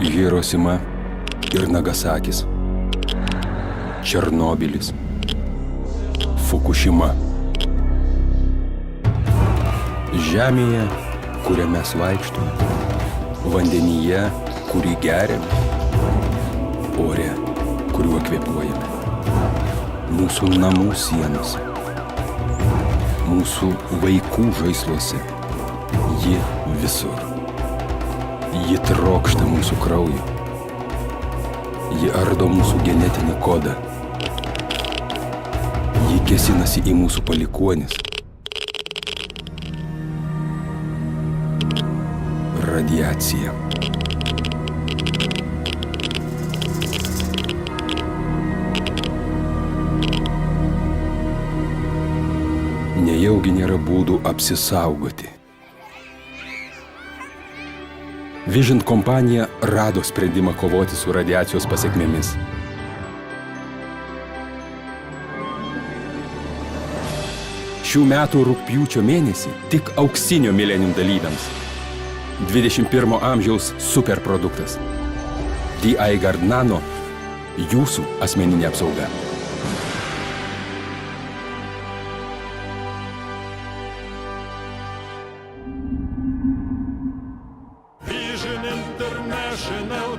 Hirosima ir Nagasakis, Černobylis, Fukushima. Žemėje, kurią mes vaikštome, vandenyje, kurį geriame, ore, kuriuo kvėpuojame, mūsų namų sienose, mūsų vaikų žaisluose, ji visur. Ji trokšta mūsų kraujo, ji ardo mūsų genetinį kodą, ji kėsinasi į mūsų palikuonis. Radiacija. Nejaugi nėra būdų apsisaugoti. Vision kompanija rado sprendimą kovoti su radiacijos pasekmėmis. Šių metų rugpjūčio mėnesį tik auksinio Millennium dalyviams 21 amžiaus superproduktas. The iGuard Nano – jūsų asmeninė apsauga. Vision International,